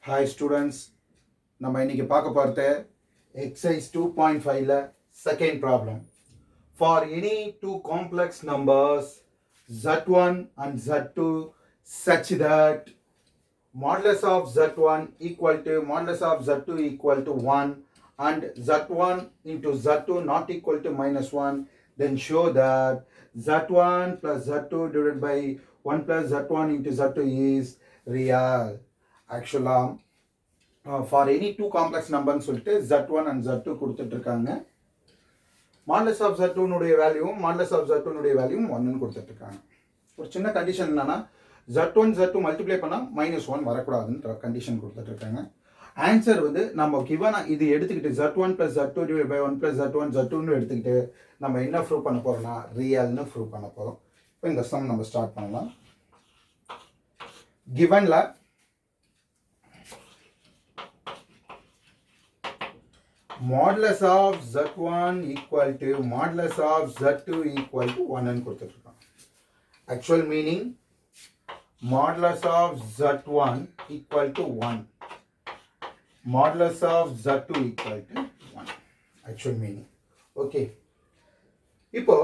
Hi students, நம்ம இன்னைக்கு பார்க்க போறது exercise 2.5ல second problem. For any two complex numbers z1 and z2 such that modulus of z1 equal to modulus of z2 equal to 1 and z1 into z2 not equal to minus 1, then show that z1 plus z2 divided by 1 plus z1 into z2 is real. Actually, for any two complex numberன்னு சொல்லிட்டு z1 and z2 கொடுத்துட்டு இருக்காங்க. Modulus of z2 னுடைய வேல்யூவும் modulus of z2 னுடைய வேல்யூவும் 1ன்னு கொடுத்துட்டு இருக்காங்க. ஒரு சின்ன condition என்னன்னா z1 z2 மல்டிப்ளை பண்ணா -1 வரக்கூடாதுன்ற கண்டிஷன் கொடுத்துட்டு இருக்காங்க. ஆன்சர் வந்து நம்ம கிவன் இது எடுத்துக்கிட்டு z1 plus z2 divided by 1 plus z1 z2ன்னு எடுத்துக்கிட்டு நம்ம என்ன ப்ரூவ் பண்ண போறோம்னா ரியல்னு ப்ரூவ் பண்ண போறோம். இப்போ இந்த சம் நம்ம ஸ்டார்ட் பண்ணலாம். கிவன்ல modulus of z1 equal to modulus of z2 equal to 1 ன்னு கொடுத்துருக்கோம். Actual meaning modulus of z1 equal to 1. Modulus of z2 equal to 1. Actual meaning. Okay. இப்போ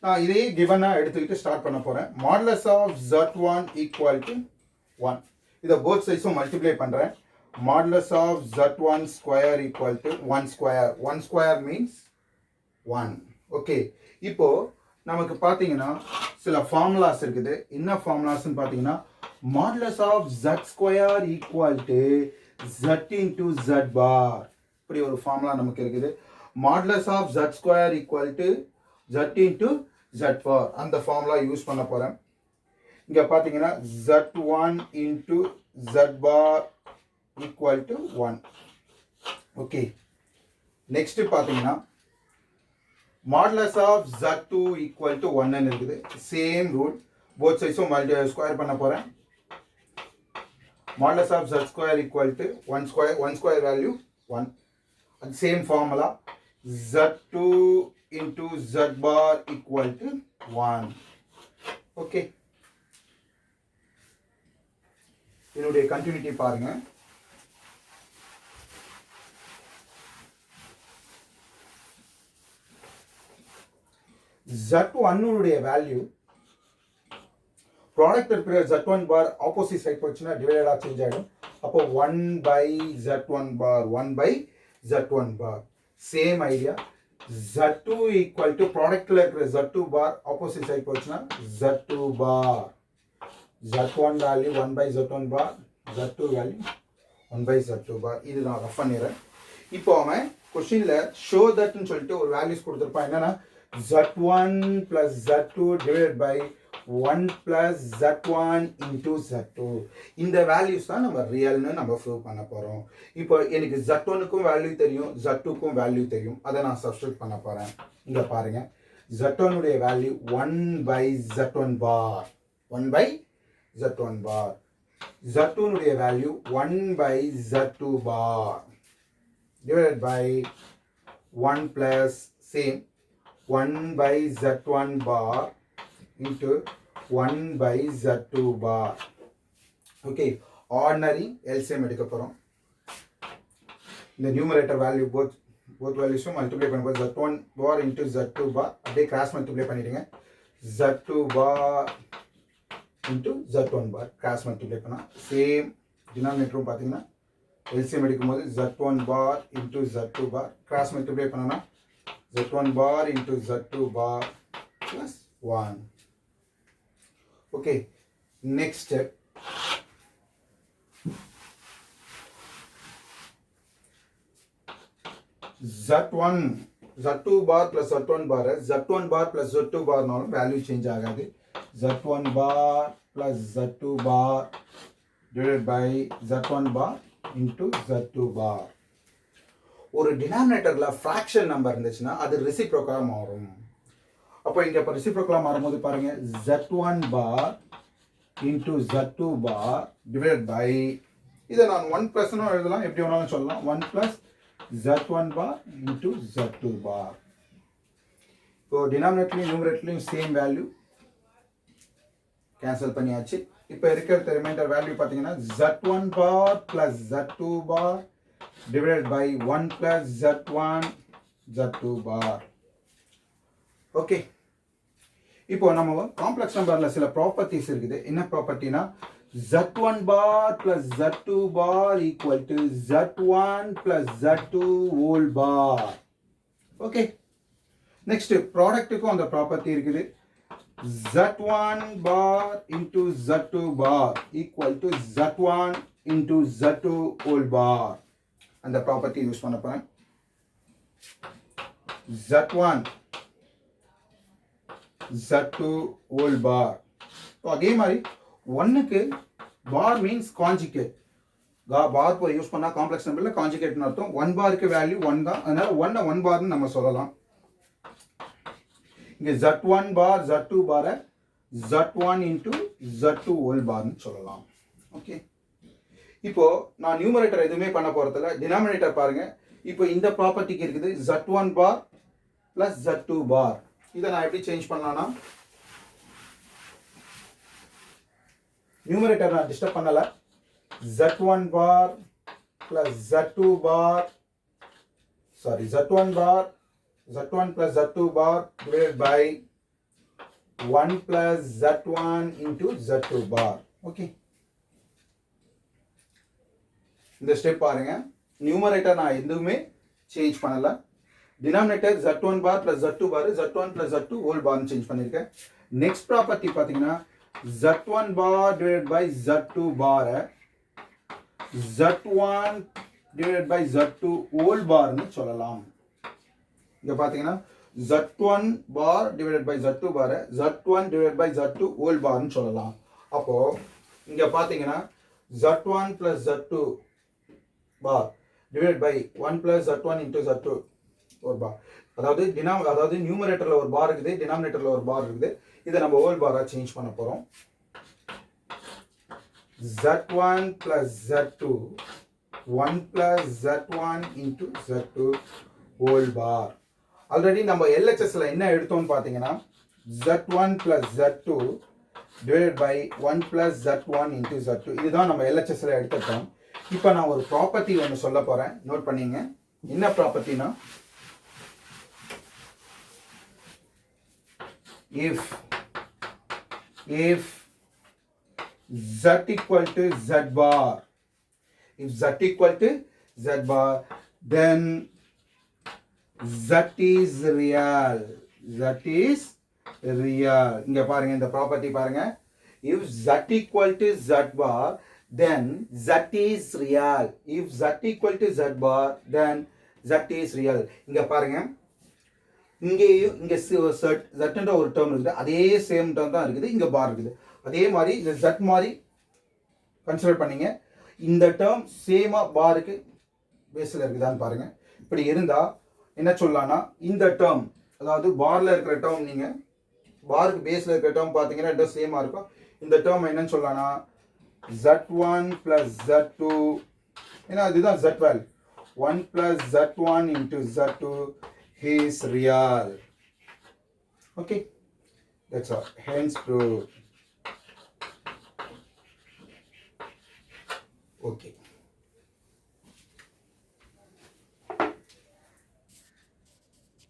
நான் இதே given-ஆ எடுத்துக்கிட்டு ஸ்டார்ட் பண்ண போறேன். Modulus of z1 equal to 1. இதை both sides-உம் multiply பண்றேன். Modulus of z1 square equal to 1 square. 1 square means 1. Okay. இப்போ நமக்கு பார்த்தீங்கன்னா சில ஃபார்முலாஸ் இருக்குது. என்ன ஃபார்முலாஸ்ன்னு பார்த்தீங்கன்னா modulus of z square equal to z into z bar. இப்படி ஒரு ஃபார்முலா நமக்கு இருக்குது. Modulus of z square equal to z into z bar. அந்த ஃபார்முலா யூஸ் பண்ண போறேன். இங்க பார்த்தீங்கன்னா z1 into z bar equal to 1. Okay. Next பார்த்தீங்கன்னா modulus of z2 equal to 1 ன்னு இருக்குது. சேம் ரூல் both sides-உம் ஸ்கொயர் பண்ண போறேன். Modulus of z square equal to 1 square value 1. And same formula z2 into z bar equal to 1. Okay. இதனுடைய continuity பாருங்க. z1 உடைய value product இருக்கிற z1 பார் opposite side போச்சுன்னா டிவைடடா change ஆயிடும். அப்போ 1 by z1 bar 1 by z1 bar. Same idea z2 equal to ப்ராடக்ட்ல இருக்கிற z2 bar opposite side போச்சுன்னா z2 bar. z1 value 1 by z1 bar, z2 value 1 by z2 bar. இது நான் rough பண்ணிடுறேன். இப்போ அவன் கொஸ்டின்ல ஷோ தட்னு சொல்லிட்டு ஒரு வேல்யூஸ் கொடுத்துருப்பான். என்னன்னா z1 plus z2 divided by 1 plus z1 into z2. இந்த வேல்யூஸ் தான் நம்ம ரியல்னு நம்ம ப்ரூவ் பண்ண போறோம். இப்போ எனக்கு z1க்கும் வேல்யூ தெரியும், z2க்கும் வேல்யூ தெரியும். அதை நான் சப்ஸ்டிட்யூட் பண்ண போறேன். இங்க பாருங்க z1 உடைய value 1 by z1 bar. 1 by z1 bar. z2 உடைய value 1 by z2 bar divided by 1 plus same 1 by z1 bar into 1 by z2 bar. Okay. Ordinary LCM எடுக்க போறோம். இந்த numerator value both values multiply பண்ணும்போது z1 bar into z2 bar அப்படியே cross multiply பண்ணிடுங்க. z2 bar into z1 bar cross multiply பண்ணா same டினாமினேட்டரும் பார்த்தீங்கன்னா LCM எடுக்கும்போது z1 bar into z2 bar cross multiply பண்ணனா z1 bar into z2 bar plus 1. Okay. Next step. z2 bar plus z1 bar z1 bar plus z2 bar நாலும் value change ஆகாது. z1 bar plus z2 bar divided by z1 bar into z2 bar. ஒரு டினாமினேட்டர்ல fraction number இருந்துச்சுன்னா அது ரெசிப்ரோக்கலா மாறும். அப்போ இங்க இப்ப ரெசிப்ரோக்கலா மாறும்போது பாருங்க z1 bar into z2 bar divided by இதை நான் 1 plus ன்னு எழுதலாம், எப்படி வேணாலும் சொல்லலாம். 1 plus z1 bar into z2 bar. இப்போ டினாமினேட்டர்லயும் நியூமரேட்டர்லயும் சேம் வேல்யூ கேன்சல் பண்ணியாச்சு. இப்போ இருக்கிற ரிமைண்டர் வேல்யூ பார்த்தீங்கன்னா z1 bar plus z2 bar divided by 1 plus z1 z2 bar. Okay, இப்போ நம்ம காம்ப்ளெக்ஸ் நம்பர்ல சில ப்ராப்பர்ட்டிஸ் இருக்குது. என்ன ப்ராப்பர்ட்டினா z1 bar plus z2 bar equal to z1 plus z2 whole bar. Okay, next ப்ராடக்ட்டுக்கும் அந்த ப்ராப்பர்ட்டி இருக்குது. z1 bar into z2 bar equal to z1 into z2 whole bar. அந்த ப்ராப்பர்ட்டி யூஸ் பண்ண போறேன். z1 z2 whole bar. So அதே மாதிரி ஒன்னுக்கு பார் means conjugate. பார் போய் யூஸ் பண்ணால் காம்ப்ளெக்ஸ் நம்பரில் கான்ஜுகேட்னு அர்த்தம். 1 பாருக்கு வேல்யூ 1 தான், அதனால 1 பார்னு நம்ம சொல்லலாம். இங்கே z1 பார் z2 பாரை z1 into z2 whole பார்னு சொல்லலாம். ஓகே, இப்போ நான் நியூமரேட்டர் எதுவுமே பண்ண போகிறதில்ல, டினாமினேட்டர் பாருங்க. இப்போ இந்த ப்ராப்பர்ட்டிக்கு இருக்குது z1 பார் பிளஸ் z2 பார். இதை நான் எப்படி சேஞ்ச் பண்ணலாம்னா, நியூமரேட்டர் நான் டிஸ்டர்ப் பண்ணல. z1 bar plus z2 bar, sorry z1 bar z1 plus z2 bar divided by 1 plus z1 into z2 bar. Okay, இந்த ஸ்டெப் பாருங்க. நியூமரேட்டர் நான் எதுவுமே சேஞ்ச் பண்ணல. Denominator z1 bar plus z2 bar z1 plus z2 whole bar change பண்ணிருக்கேன். Next property பாத்தீங்கன்னா z1 bar divided by z2 bar z1 divided by z2 whole bar னு சொல்லலாம். இங்க பாத்தீங்கன்னா z1 bar divided by z2 bar z1 divided by z2 whole bar னு சொல்லலாம். அப்போ இங்க பாத்தீங்கன்னா z1 plus z2 bar divided by 1 plus z1 into z2 whole bar. அதாவது நியூமரேட்டர்ல ஒரு பார் இருக்குது, டினாமினேட்டர்ல ஒரு பார் இருக்குது. இதை நம்ம ஹோல் பாரா சேஞ்ச் பண்ண போறோம். z1 plus z2 1 plus z1 into z2 whole bar. Already நம்ம LHSல என்ன எடுத்தோம்னு பார்த்தீங்கன்னா z1 plus z2 divided by 1 plus z1 into z2. இதுதான் நம்ம LHSல எடுத்துட்டோம். இப்போ நான் ஒரு ப்ராப்பர்ட்டி ஒன்று சொல்ல போறேன், நோட் பண்ணீங்க. என்ன ப்ராப்பர்ட்டினா, if z equal to z bar, if z equal to z bar, then z is real. z is real. இங்க பாருங்க, இந்த ப்ராப்பர்ட்டி பாருங்க. if z equal to z bar, then z is real. if z equal to z bar, then z is real. இங்க பாருங்க, இங்கேயும் இங்க z ஒரு term இருக்குது, அதே சேம் டேர்ம் தான் இருக்குது. இங்க பார் இருக்குது, அதே மாதிரி இந்த z மாதிரி கன்சிடர் பண்ணீங்க. இந்த டேர்ம் சேமா பாருக்கு பேஸ்ல இருக்குதான்னு பாருங்க. இப்படி இருந்தா என்ன சொல்லலாம்னா, இந்த டேர்ம், அதாவது பார்ல இருக்கிற டேர்ம், நீங்க பாருக்கு பேஸ்ல இருக்கிற டேர்ம் பாத்தீங்கன்னா ரெண்டும் சேமா இருக்கும். இந்த டேர்ம் என்னன்னு சொல்லலாம்னா z1 plus z2, ஏன்னா இதுதான் z value, 1 plus z1 into z2 is real. Okay, that's all. Hence proved. Okay.